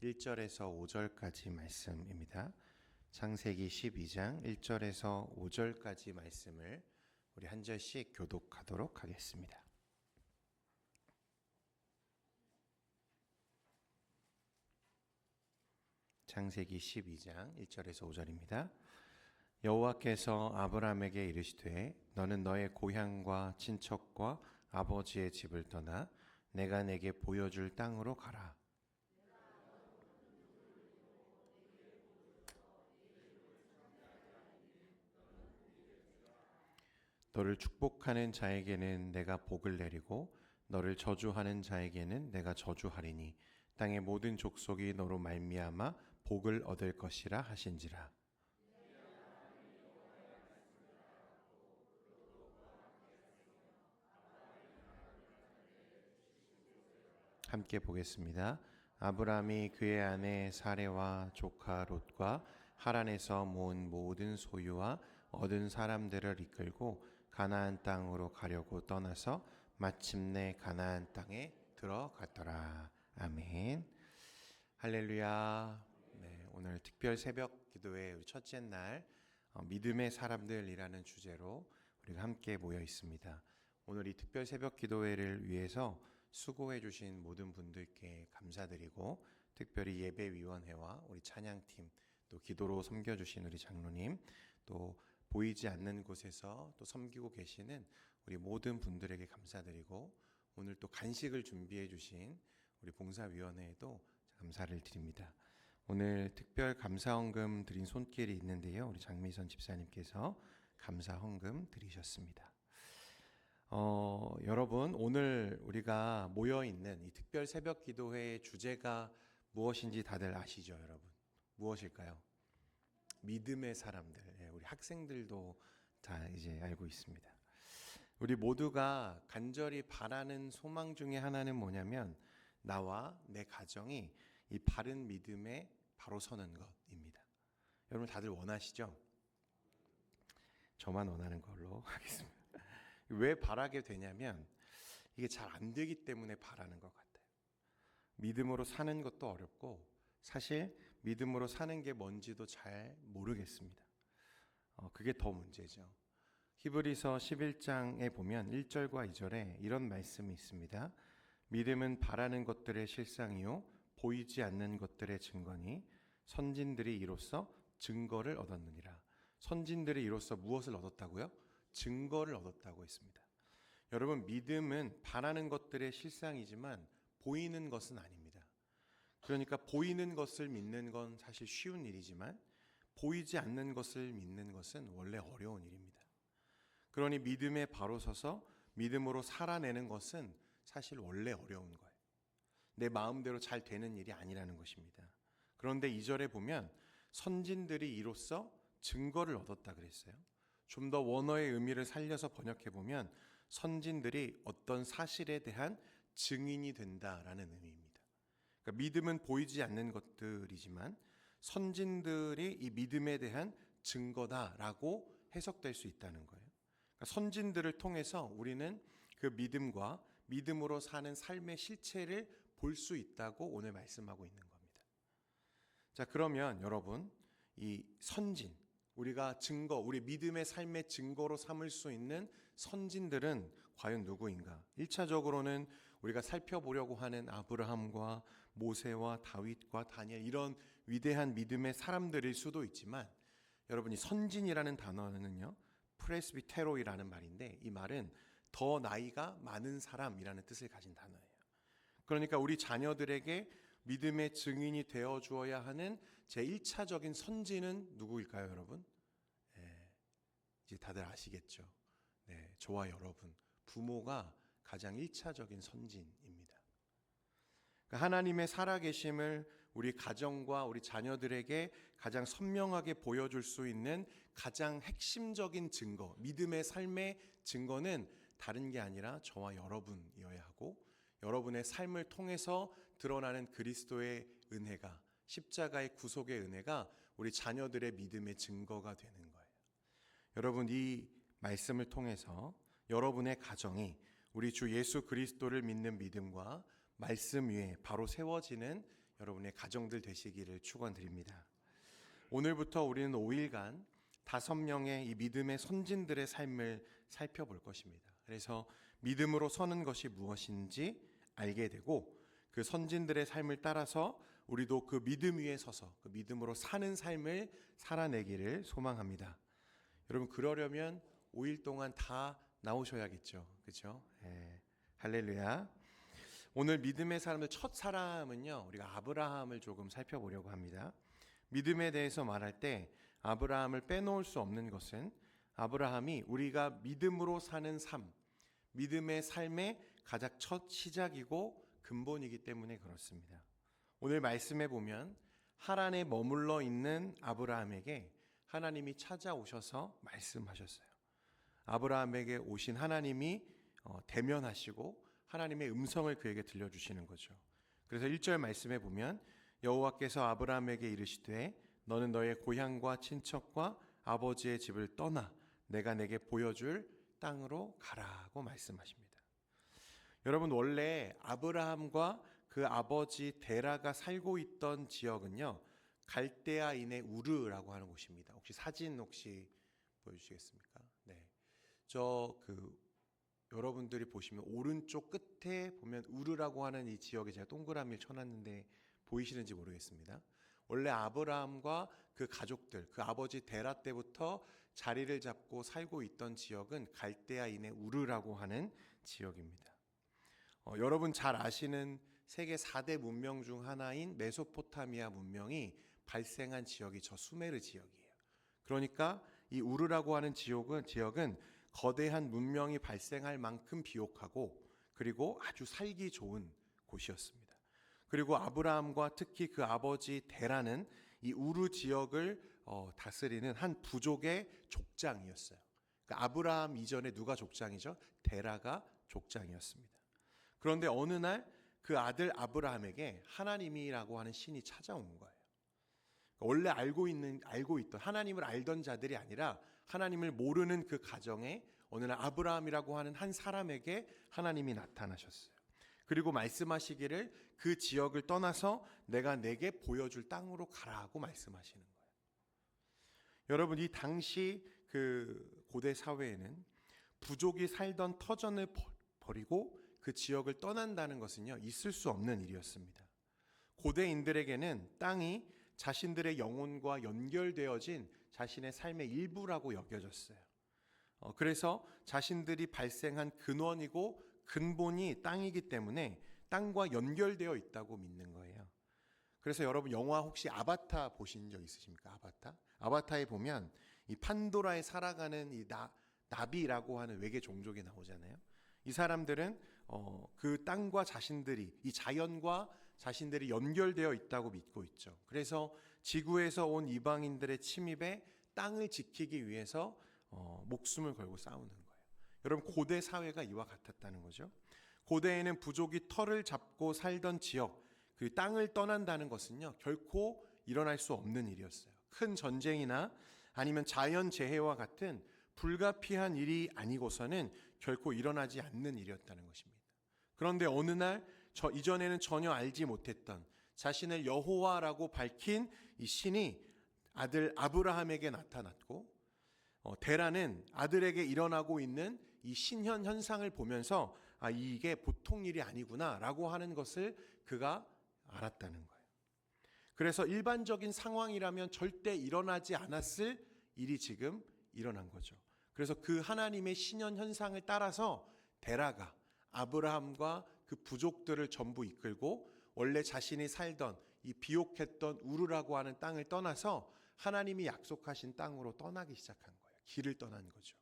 1절에서 5절까지 말씀입니다. 창세기 12장 1절에서 5절까지 말씀을 우리 한 절씩 교독하도록 하겠습니다. 창세기 12장 1절에서 5절입니다. 여호와께서 아브라함에게 이르시되 너는 너의 고향과 친척과 아버지의 집을 떠나 내가 내게 보여줄 땅으로 가라. 너를 축복하는 자에게는 내가 복을 내리고 너를 저주하는 자에게는 내가 저주하리니 땅의 모든 족속이 너로 말미암아 복을 얻을 것이라 하신지라. 함께 보겠습니다. 아브라함이 그의 아내 사레와 조카 롯과 하란에서 모은 모든 소유와 얻은 사람들을 이끌고 가나안 땅으로 가려고 떠나서 마침내 가나안 땅에 들어갔더라. 아멘. 할렐루야. 네, 오늘 특별 새벽 기도회 우리 첫째 날 믿음의 사람들이라는 주제로 우리가 함께 모여 있습니다. 오늘 이 특별 새벽 기도회를 위해서 수고해 주신 모든 분들께 감사드리고, 특별히 예배위원회와 우리 찬양팀, 또 기도로 섬겨주신 우리 장로님, 또 보이지 않는 곳에서 또 섬기고 계시는 우리 모든 분들에게 감사드리고, 오늘 또 간식을 준비해 주신 우리 봉사위원회에도 감사를 드립니다. 오늘 특별 감사헌금 드린 손길이 있는데요, 우리 장미선 집사님께서 감사헌금 드리셨습니다. 여러분, 오늘 우리가 모여있는 이 특별 새벽 기도회의 주제가 무엇인지 다들 아시죠, 여러분? 무엇일까요? 믿음의 사람들. 우리 학생들도 다 이제 알고 있습니다. 우리 모두가 간절히 바라는 소망 중에 하나는 뭐냐면, 나와 내 가정이 이 바른 믿음에 바로 서는 것입니다. 여러분 다들 원하시죠? 저만 원하는 걸로 하겠습니다. 왜 바라게 되냐면 이게 잘 안 되기 때문에 바라는 것 같아요. 믿음으로 사는 것도 어렵고 사실 믿음으로 사는 게 뭔지도 잘 모르겠습니다. 그게 더 문제죠. 히브리서 11장에 보면 1절과 2절에 이런 말씀이 있습니다. 믿음은 바라는 것들의 실상이요 보이지 않는 것들의 증거니 선진들이 이로써 증거를 얻었느니라. 선진들이 이로써 무엇을 얻었다고요? 증거를 얻었다고 했습니다. 여러분, 믿음은 바라는 것들의 실상이지만 보이는 것은 아닙니다. 그러니까 보이는 것을 믿는 건 사실 쉬운 일이지만 보이지 않는 것을 믿는 것은 원래 어려운 일입니다. 그러니 믿음에 바로 서서 믿음으로 살아내는 것은 사실 원래 어려운 거예요. 내 마음대로 잘 되는 일이 아니라는 것입니다. 그런데 2절에 보면 선진들이 이로써 증거를 얻었다 그랬어요. 좀 더 원어의 의미를 살려서 번역해 보면 선진들이 어떤 사실에 대한 증인이 된다라는 의미입니다. 그러니까 믿음은 보이지 않는 것들이지만 선진들이 이 믿음에 대한 증거다라고 해석될 수 있다는 거예요. 그러니까 선진들을 통해서 우리는 그 믿음과 믿음으로 사는 삶의 실체를 볼 수 있다고 오늘 말씀하고 있는 겁니다. 자, 그러면 여러분, 이 선진, 우리가 증거, 우리 믿음의 삶의 증거로 삼을 수 있는 선진들은 과연 누구인가? 1차적으로는 우리가 살펴보려고 하는 아브라함과 모세와 다윗과 다니엘, 이런 위대한 믿음의 사람들일 수도 있지만, 여러분이 선진이라는 단어는요, 프레스비테로이라는 말인데, 이 말은 더 나이가 많은 사람이라는 뜻을 가진 단어예요. 그러니까 우리 자녀들에게 믿음의 증인이 되어 주어야 하는 제1차적인 선진은 누구일까요, 여러분? 이제 다들 아시겠죠? 네, 저와 여러분, 부모가 가장 1차적인 선진입니다. 그러니까 하나님의 살아계심을 우리 가정과 우리 자녀들에게 가장 선명하게 보여줄 수 있는 가장 핵심적인 증거, 믿음의 삶의 증거는 다른 게 아니라 저와 여러분이어야 하고, 여러분의 삶을 통해서 드러나는 그리스도의 은혜가, 십자가의 구속의 은혜가 우리 자녀들의 믿음의 증거가 되는 거예요. 여러분, 이 말씀을 통해서 여러분의 가정이 우리 주 예수 그리스도를 믿는 믿음과 말씀 위에 바로 세워지는 여러분의 가정들 되시기를 축원드립니다. 오늘부터 우리는 5일간 5명의 이 믿음의 선진들의 삶을 살펴볼 것입니다. 그래서 믿음으로 서는 것이 무엇인지 알게 되고 그 선진들의 삶을 따라서 우리도 그 믿음 위에 서서 그 믿음으로 사는 삶을 살아내기를 소망합니다. 여러분 그러려면 5일 동안 다 나오셔야겠죠. 그렇죠? 할렐루야. 오늘 믿음의 사람들 첫 사람은요. 우리가 아브라함을 조금 살펴보려고 합니다. 믿음에 대해서 말할 때 아브라함을 빼놓을 수 없는 것은 아브라함이 우리가 믿음으로 사는 삶, 믿음의 삶의 가장 첫 시작이고 근본이기 때문에 그렇습니다. 오늘 말씀에 보면 하란에 머물러 있는 아브라함에게 하나님이 찾아오셔서 말씀하셨어요. 아브라함에게 오신 하나님이 대면하시고 하나님의 음성을 그에게 들려주시는 거죠. 그래서 1절 말씀에 보면 여호와께서 아브라함에게 이르시되 너는 너의 고향과 친척과 아버지의 집을 떠나 내가 내게 보여줄 땅으로 가라고 말씀하십니다. 여러분 원래 아브라함과 그 아버지 데라가 살고 있던 지역은요 갈대아인의 우르라고 하는 곳입니다. 혹시 사진 보여주시겠습니까? 네, 여러분들이 보시면 오른쪽 끝에 보면 우르라고 하는 이 지역에 제가 동그라미를 쳐놨는데 보이시는지 모르겠습니다. 원래 아브라함과 그 가족들, 그 아버지 데라 때부터 자리를 잡고 살고 있던 지역은 갈대아인의 우르라고 하는 지역입니다. 여러분 잘 아시는 세계 4대 문명 중 하나인 메소포타미아 문명이 발생한 지역이 저 수메르 지역이에요. 그러니까 이 우르라고 하는 지역은 거대한 문명이 발생할 만큼 비옥하고 그리고 아주 살기 좋은 곳이었습니다. 그리고 아브라함과 특히 그 아버지 데라는 이 우르 지역을 다스리는 한 부족의 족장이었어요. 그러니까 아브라함 이전에 누가 족장이죠? 데라가 족장이었습니다. 그런데 어느 날 그 아들 아브라함에게 하나님이라고 하는 신이 찾아온 거예요. 원래 알고 있던 하나님을 알던 자들이 아니라 하나님을 모르는 그 가정에 어느 날 아브라함이라고 하는 한 사람에게 하나님이 나타나셨어요. 그리고 말씀하시기를 그 지역을 떠나서 내가 내게 보여줄 땅으로 가라고 말씀하시는 거예요. 여러분 이 당시 그 고대 사회에는 부족이 살던 터전을 버리고 그 지역을 떠난다는 것은요 있을 수 없는 일이었습니다. 고대인들에게는 땅이 자신들의 영혼과 연결되어진 자신의 삶의 일부라고 여겨졌어요. 그래서 자신들이 발생한 근원이고 근본이 땅이기 때문에 땅과 연결되어 있다고 믿는 거예요. 그래서 여러분 영화 혹시 아바타 보신 적 있으십니까? 아바타에 보면 이 판도라에 살아가는 이 나비라고 하는 외계 종족이 나오잖아요. 이 사람들은 그 땅과 이 자연과 자신들이 연결되어 있다고 믿고 있죠. 그래서 지구에서 온 이방인들의 침입에 땅을 지키기 위해서 목숨을 걸고 싸우는 거예요. 여러분 고대 사회가 이와 같았다는 거죠. 고대에는 부족이 터를 잡고 살던 지역, 그 땅을 떠난다는 것은요 결코 일어날 수 없는 일이었어요. 큰 전쟁이나 아니면 자연재해와 같은 불가피한 일이 아니고서는 결코 일어나지 않는 일이었다는 것입니다. 그런데 어느 날 이전에는 전혀 알지 못했던 자신을 여호와라고 밝힌 이 신이 아들 아브라함에게 나타났고 데라는 아들에게 일어나고 있는 이 신현 현상을 보면서 이게 보통 일이 아니구나라고 하는 것을 그가 알았다는 거예요. 그래서 일반적인 상황이라면 절대 일어나지 않았을 일이 지금 일어난 거죠. 그래서 그 하나님의 신현 현상을 따라서 데라가 아브라함과 그 부족들을 전부 이끌고 원래 자신이 살던 이 비옥했던 우르라고 하는 땅을 떠나서 하나님이 약속하신 땅으로 떠나기 시작한 거예요. 길을 떠난 거죠.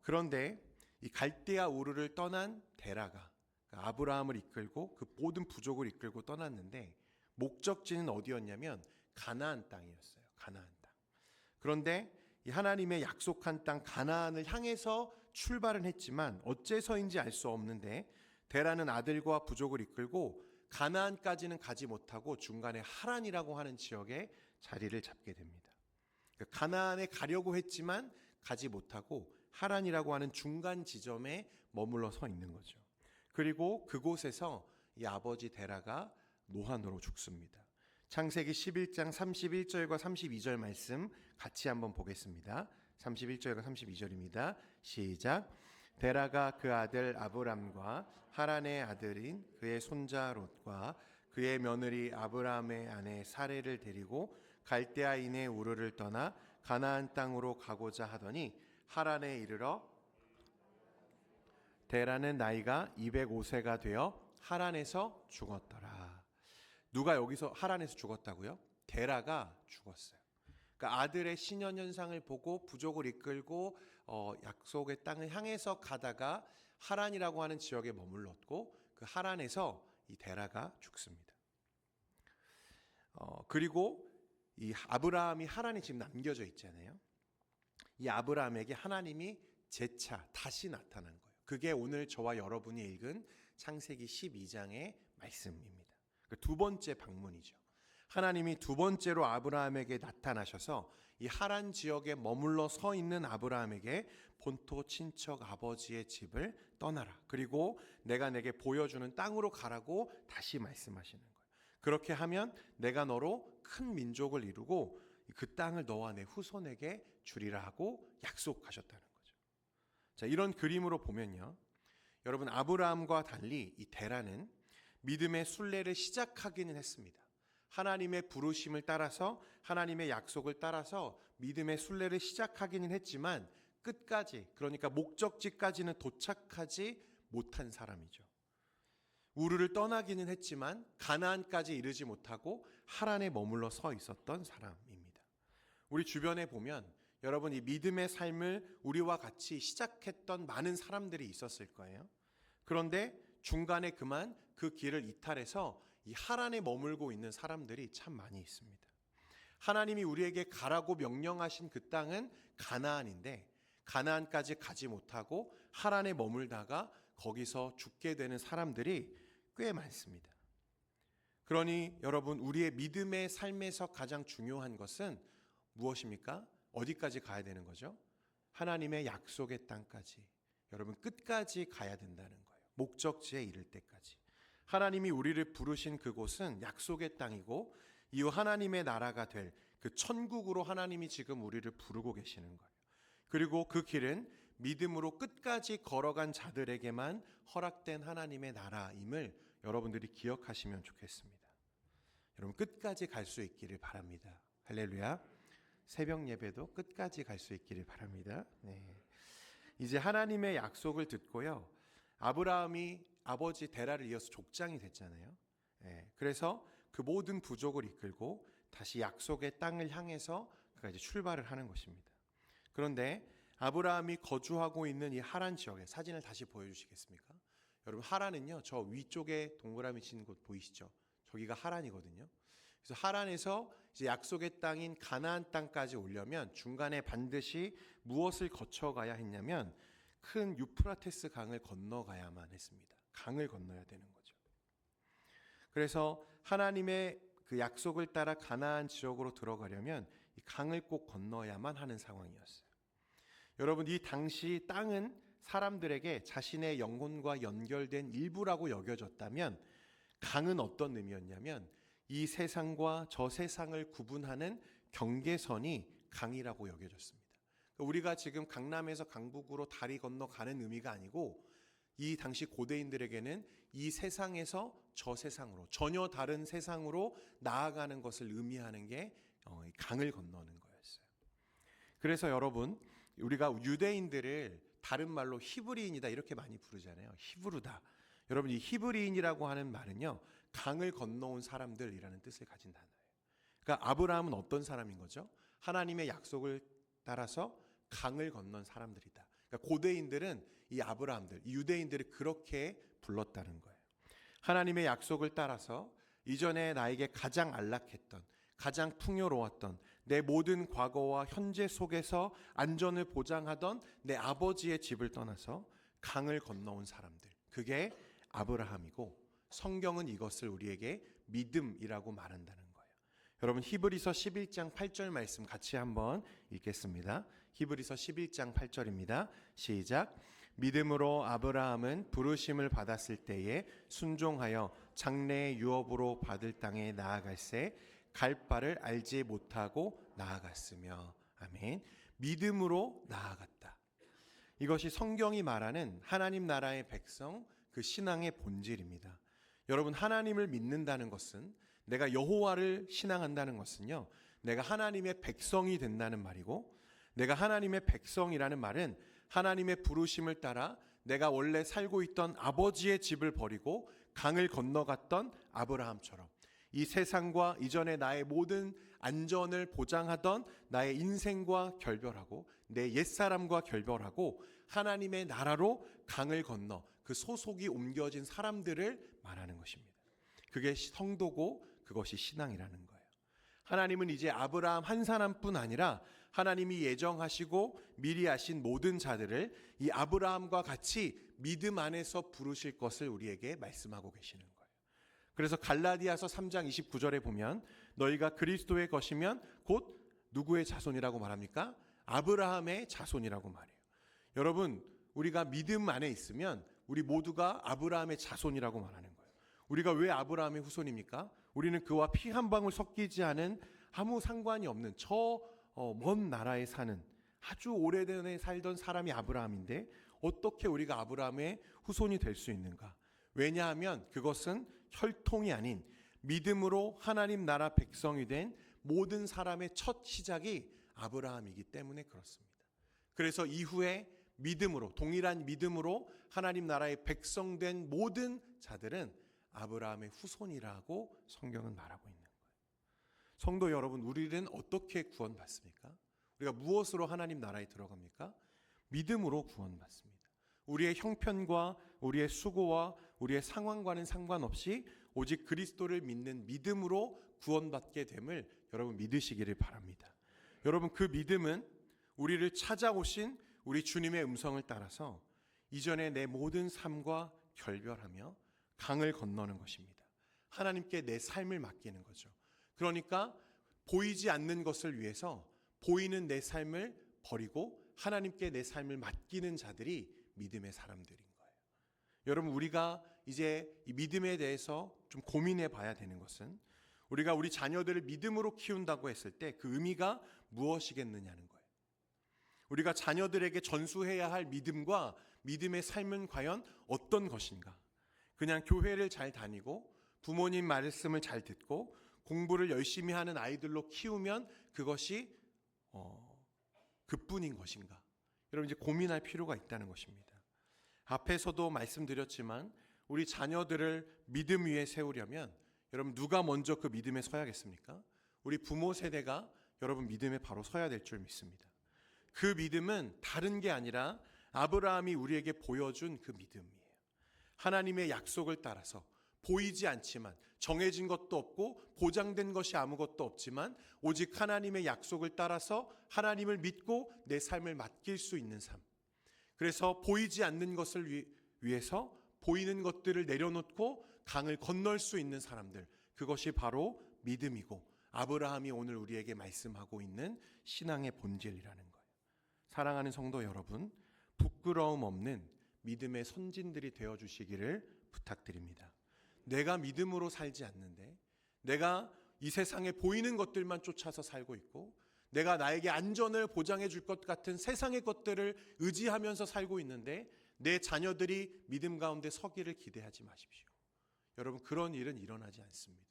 그런데 이 갈대아 우르를 떠난 데라가 아브라함을 이끌고 그 모든 부족을 이끌고 떠났는데 목적지는 어디였냐면 가나안 땅이었어요. 가나안 땅. 그런데 이 하나님의 약속한 땅 가나안을 향해서 출발은 했지만 어째서인지 알 수 없는데 데라는 아들과 부족을 이끌고 가나안까지는 가지 못하고 중간에 하란이라고 하는 지역에 자리를 잡게 됩니다. 가나안에 가려고 했지만 가지 못하고 하란이라고 하는 중간 지점에 머물러 서 있는 거죠. 그리고 그곳에서 이 아버지 데라가 노한으로 죽습니다. 창세기 11장 31절과 32절 말씀 같이 한번 보겠습니다. 31절과 32절입니다. 시작. 데라가 그 아들 아브람과 하란의 아들인 그의 손자 롯과 그의 며느리 아브람의 아내 사레를 데리고 갈대아인의 우르를 떠나 가나안 땅으로 가고자 하더니 하란에 이르러 데라는 나이가 205세가 되어 하란에서 죽었더라. 누가 여기서 하란에서 죽었다고요? 데라가 죽었어요. 그러니까 아들의 신년 현상을 보고 부족을 이끌고 약속의 땅을 향해서 가다가 하란이라고 하는 지역에 머물렀고 그 하란에서 이 데라가 죽습니다. 그리고 이 아브라함이 하란에 지금 남겨져 있잖아요. 이 아브라함에게 하나님이 재차 다시 나타난 거예요. 그게 오늘 저와 여러분이 읽은 창세기 12장의 말씀입니다. 두 번째 방문이죠. 하나님이 두 번째로 아브라함에게 나타나셔서 이 하란 지역에 머물러 서 있는 아브라함에게 본토 친척 아버지의 집을 떠나라. 그리고 내가 내게 보여주는 땅으로 가라고 다시 말씀하시는 거예요. 그렇게 하면 내가 너로 큰 민족을 이루고 그 땅을 너와 내 후손에게 주리라 하고 약속하셨다는 거죠. 자, 이런 그림으로 보면요. 여러분 아브라함과 달리 이 데라는 믿음의 순례를 시작하기는 했습니다. 하나님의 부르심을 따라서 하나님의 약속을 따라서 믿음의 순례를 시작하기는 했지만 끝까지 그러니까 목적지까지는 도착하지 못한 사람이죠. 우르를 떠나기는 했지만 가나안까지 이르지 못하고 하란에 머물러 서 있었던 사람입니다. 우리 주변에 보면 여러분 이 믿음의 삶을 우리와 같이 시작했던 많은 사람들이 있었을 거예요. 그런데 중간에 그만 그 길을 이탈해서 이 하란에 머물고 있는 사람들이 참 많이 있습니다. 하나님이 우리에게 가라고 명령하신 그 땅은 가나안인데 가나안까지 가지 못하고 하란에 머물다가 거기서 죽게 되는 사람들이 꽤 많습니다. 그러니 여러분 우리의 믿음의 삶에서 가장 중요한 것은 무엇입니까? 어디까지 가야 되는 거죠? 하나님의 약속의 땅까지 여러분 끝까지 가야 된다는 거예요. 목적지에 이를 때까지. 하나님이 우리를 부르신 그곳은 약속의 땅이고 이후 하나님의 나라가 될 그 천국으로 하나님이 지금 우리를 부르고 계시는 거예요. 그리고 그 길은 믿음으로 끝까지 걸어간 자들에게만 허락된 하나님의 나라임을 여러분들이 기억하시면 좋겠습니다. 여러분 끝까지 갈 수 있기를 바랍니다. 할렐루야. 새벽 예배도 끝까지 갈 수 있기를 바랍니다. 네. 이제 하나님의 약속을 듣고요. 아브라함이 아버지 데라를 이어서 족장이 됐잖아요. 네. 그래서 그 모든 부족을 이끌고 다시 약속의 땅을 향해서 그가 이제 출발을 하는 것입니다. 그런데 아브라함이 거주하고 있는 이 하란 지역의 사진을 다시 보여주시겠습니까? 여러분 하란은요 저 위쪽에 동그라미 친 곳 보이시죠? 저기가 하란이거든요. 그래서 하란에서 이제 약속의 땅인 가나안 땅까지 오려면 중간에 반드시 무엇을 거쳐가야 했냐면 큰 유프라테스 강을 건너가야만 했습니다. 강을 건너야 되는 거죠. 그래서 하나님의 그 약속을 따라 가나안 지역으로 들어가려면 이 강을 꼭 건너야만 하는 상황이었어요. 여러분 이 당시 땅은 사람들에게 자신의 영혼과 연결된 일부라고 여겨졌다면 강은 어떤 의미였냐면 이 세상과 저 세상을 구분하는 경계선이 강이라고 여겨졌습니다. 우리가 지금 강남에서 강북으로 다리 건너가는 의미가 아니고 이 당시 고대인들에게는 이 세상에서 저 세상으로 전혀 다른 세상으로 나아가는 것을 의미하는 게 강을 건너는 거였어요. 그래서 여러분 우리가 유대인들을 다른 말로 히브리인이다 이렇게 많이 부르잖아요. 히브루다. 여러분 이 히브리인이라고 하는 말은요. 강을 건너온 사람들이라는 뜻을 가진 단어예요. 그러니까 아브라함은 어떤 사람인 거죠? 하나님의 약속을 따라서 강을 건넌 사람들이다. 그러니까 고대인들은 이 아브라함들, 이 유대인들을 그렇게 불렀다는 거예요. 하나님의 약속을 따라서 이전에 나에게 가장 안락했던 가장 풍요로웠던 내 모든 과거와 현재 속에서 안전을 보장하던 내 아버지의 집을 떠나서 강을 건너온 사람들. 그게 아브라함이고 성경은 이것을 우리에게 믿음이라고 말한다는 거예요. 여러분 히브리서 11장 8절 말씀 같이 한번 읽겠습니다. 히브리서 11장 8절입니다. 시작. 믿음으로 아브라함은 부르심을 받았을 때에 순종하여 장래의 유업으로 받을 땅에 나아갈새 갈 바를 알지 못하고 나아갔으며. 아멘. 믿음으로 나아갔다. 이것이 성경이 말하는 하나님 나라의 백성, 그 신앙의 본질입니다. 여러분, 하나님을 믿는다는 것은, 내가 여호와를 신앙한다는 것은요, 내가 하나님의 백성이 된다는 말이고, 내가 하나님의 백성이라는 말은 하나님의 부르심을 따라 내가 원래 살고 있던 아버지의 집을 버리고 강을 건너갔던 아브라함처럼 이 세상과 이전의 나의 모든 안전을 보장하던 나의 인생과 결별하고 내 옛사람과 결별하고 하나님의 나라로 강을 건너 그 소속이 옮겨진 사람들을 말하는 것입니다. 그게 성도고 그것이 신앙이라는 거예요. 하나님은 이제 아브라함 한 사람뿐 아니라 하나님이 예정하시고 미리 아신 모든 자들을 이 아브라함과 같이 믿음 안에서 부르실 것을 우리에게 말씀하고 계시는 거예요. 그래서 갈라디아서 3장 29절에 보면 너희가 그리스도의 것이면 곧 누구의 자손이라고 말합니까? 아브라함의 자손이라고 말해요. 여러분, 우리가 믿음 안에 있으면 우리 모두가 아브라함의 자손이라고 말하는 거예요. 우리가 왜 아브라함의 후손입니까? 우리는 그와 피 한 방울 섞이지 않은 아무 상관이 없는 먼 나라에 사는 아주 오래전에 살던 사람이 아브라함인데 어떻게 우리가 아브라함의 후손이 될 수 있는가? 왜냐하면 그것은 혈통이 아닌 믿음으로 하나님 나라 백성이 된 모든 사람의 첫 시작이 아브라함이기 때문에 그렇습니다. 그래서 이후에 믿음으로, 동일한 믿음으로 하나님 나라의 백성된 모든 자들은 아브라함의 후손이라고 성경은 말하고 있는 거예요. 성도 여러분, 우리는 어떻게 구원받습니까? 우리가 무엇으로 하나님 나라에 들어갑니까? 믿음으로 구원받습니다. 우리의 형편과 우리의 수고와 우리의 상황과는 상관없이 오직 그리스도를 믿는 믿음으로 구원받게 됨을 여러분 믿으시기를 바랍니다. 여러분, 그 믿음은 우리를 찾아오신 우리 주님의 음성을 따라서 이전에 내 모든 삶과 결별하며 강을 건너는 것입니다. 하나님께 내 삶을 맡기는 거죠. 그러니까 보이지 않는 것을 위해서 보이는 내 삶을 버리고 하나님께 내 삶을 맡기는 자들이 믿음의 사람들인 거예요. 여러분, 우리가 이제 이 믿음에 대해서 좀 고민해 봐야 되는 것은 우리가 우리 자녀들을 믿음으로 키운다고 했을 때 그 의미가 무엇이겠느냐는 거예요. 우리가 자녀들에게 전수해야 할 믿음과 믿음의 삶은 과연 어떤 것인가? 그냥 교회를 잘 다니고 부모님 말씀을 잘 듣고 공부를 열심히 하는 아이들로 키우면 그것이 그뿐인 것인가? 여러분, 이제 고민할 필요가 있다는 것입니다. 앞에서도 말씀드렸지만 우리 자녀들을 믿음 위에 세우려면 여러분, 누가 먼저 그 믿음에 서야겠습니까? 우리 부모 세대가 여러분 믿음에 바로 서야 될 줄 믿습니다. 그 믿음은 다른 게 아니라 아브라함이 우리에게 보여준 그 믿음이에요. 하나님의 약속을 따라서 보이지 않지만 정해진 것도 없고 보장된 것이 아무것도 없지만 오직 하나님의 약속을 따라서 하나님을 믿고 내 삶을 맡길 수 있는 삶. 그래서 보이지 않는 것을 위해서 보이는 것들을 내려놓고 강을 건널 수 있는 사람들, 그것이 바로 믿음이고 아브라함이 오늘 우리에게 말씀하고 있는 신앙의 본질이라는 거예요. 사랑하는 성도 여러분, 부끄러움 없는 믿음의 선진들이 되어주시기를 부탁드립니다. 내가 믿음으로 살지 않는데, 내가 이 세상에 보이는 것들만 쫓아서 살고 있고, 내가 나에게 안전을 보장해 줄 것 같은 세상의 것들을 의지하면서 살고 있는데 내 자녀들이 믿음 가운데 서기를 기대하지 마십시오. 여러분, 그런 일은 일어나지 않습니다.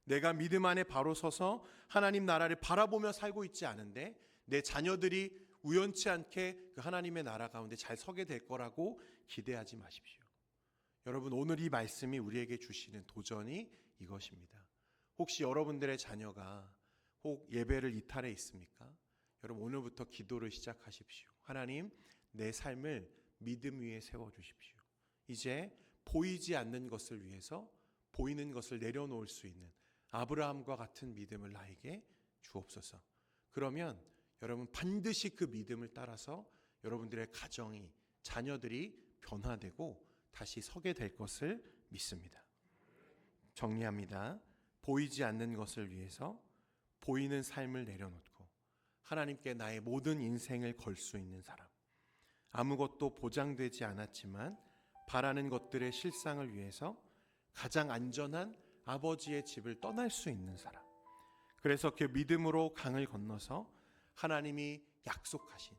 내가 믿음 안에 바로 서서 하나님 나라를 바라보며 살고 있지 않은데 내 자녀들이 우연치 않게 그 하나님의 나라 가운데 잘 서게 될 거라고 기대하지 마십시오. 여러분, 오늘 이 말씀이 우리에게 주시는 도전이 이것입니다. 혹시 여러분들의 자녀가 혹 예배를 이탈해 있습니까? 여러분, 오늘부터 기도를 시작하십시오. 하나님, 내 삶을 믿음 위에 세워주십시오. 이제 보이지 않는 것을 위해서 보이는 것을 내려놓을 수 있는 아브라함과 같은 믿음을 나에게 주옵소서. 그러면 여러분, 반드시 그 믿음을 따라서 여러분들의 가정이, 자녀들이 변화되고 다시 서게 될 것을 믿습니다. 정리합니다. 보이지 않는 것을 위해서 보이는 삶을 내려놓고 하나님께 나의 모든 인생을 걸 수 있는 사람, 아무것도 보장되지 않았지만 바라는 것들의 실상을 위해서 가장 안전한 아버지의 집을 떠날 수 있는 사람. 그래서 그 믿음으로 강을 건너서 하나님이 약속하신,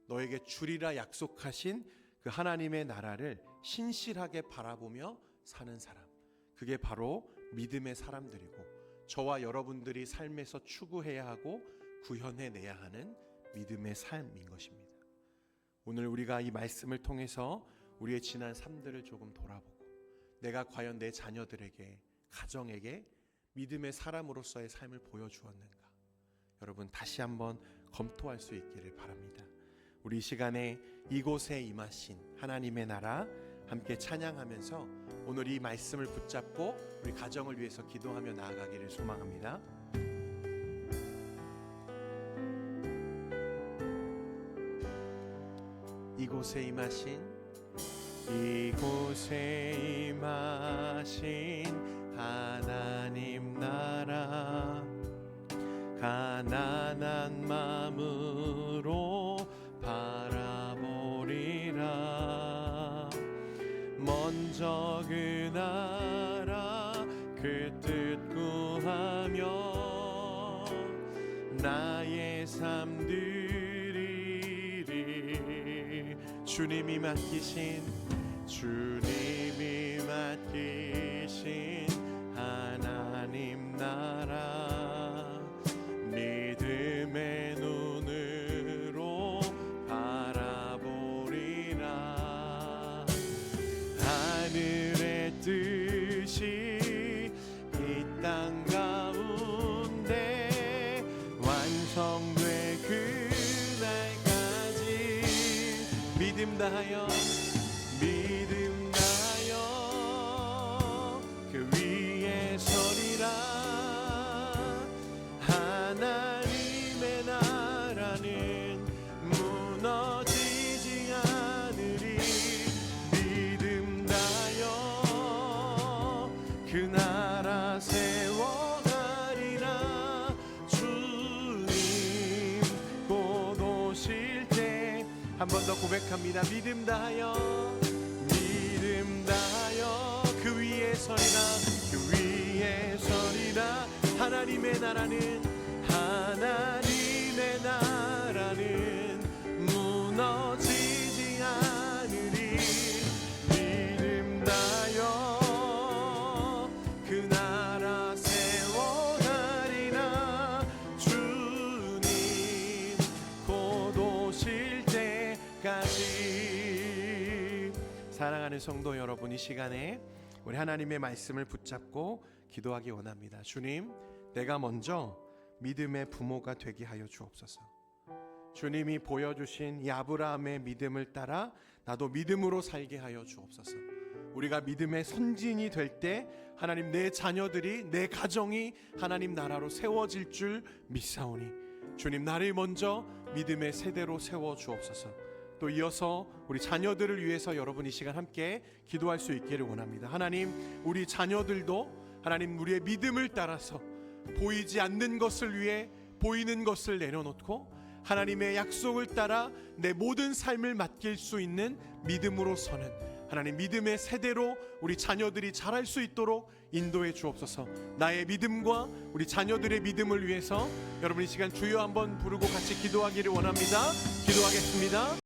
너에게 주리라 약속하신 그 하나님의 나라를 신실하게 바라보며 사는 사람. 그게 바로 믿음의 사람들이고, 저와 여러분들이 삶에서 추구해야 하고 구현해내야 하는 믿음의 삶인 것입니다. 오늘 우리가 이 말씀을 통해서 우리의 지난 삶들을 조금 돌아보고, 내가 과연 내 자녀들에게, 가정에게 믿음의 사람으로서의 삶을 보여주었는가, 여러분 다시 한번 검토할 수 있기를 바랍니다. 우리 이 시간에 이곳에 임하신 하나님의 나라 함께 찬양하면서 오늘 이 말씀을 붙잡고 우리 가정을 위해서 기도하며 나아가기를 소망합니다. 이곳에 임하신 하나님 나라, 가난한 마음으로 바라보리라. 먼저 그 나라 그 뜻 구하며 나의 삶 드리리. 주님이 맡기신 하나님 나라, 믿음의 눈으로 바라보리라. 하늘의 뜻이 이 땅 가운데 완성돼 그날까지 믿음 다하여 그 위에 서리라. 하나님의 나라는 무너지지 않으리. 믿음 다하여 그 나라 세워가리라. 주님 곧 오실 때 한 번 더 고백합니다. 믿음 다하여 그 위에 서리라. 그 위에 서리라. 하나님의 나라는 무너지지 않으리. 믿음 다하여 그 나라 세워가리라. 주님 곧 오실 때까지. 사랑하는 성도 여러분, 이 시간에 우리 하나님의 말씀을 붙잡고 기도하기 원합니다. 주님, 내가 먼저 믿음의 부모가 되게 하여 주옵소서. 주님이 보여주신 이 아브라함의 믿음을 따라 나도 믿음으로 살게 하여 주옵소서. 우리가 믿음의 선진이 될 때 하나님, 내 자녀들이, 내 가정이 하나님 나라로 세워질 줄 믿사오니 주님, 나를 먼저 믿음의 세대로 세워 주옵소서. 또 이어서 우리 자녀들을 위해서 여러분 이 시간 함께 기도할 수 있기를 원합니다. 하나님, 우리 자녀들도 하나님 우리의 믿음을 따라서 보이지 않는 것을 위해 보이는 것을 내려놓고 하나님의 약속을 따라 내 모든 삶을 맡길 수 있는 믿음으로 서는 하나님 믿음의 세대로 우리 자녀들이 자랄 수 있도록 인도해 주옵소서. 나의 믿음과 우리 자녀들의 믿음을 위해서 여러분 이 시간 주여 한번 부르고 같이 기도하기를 원합니다. 기도하겠습니다.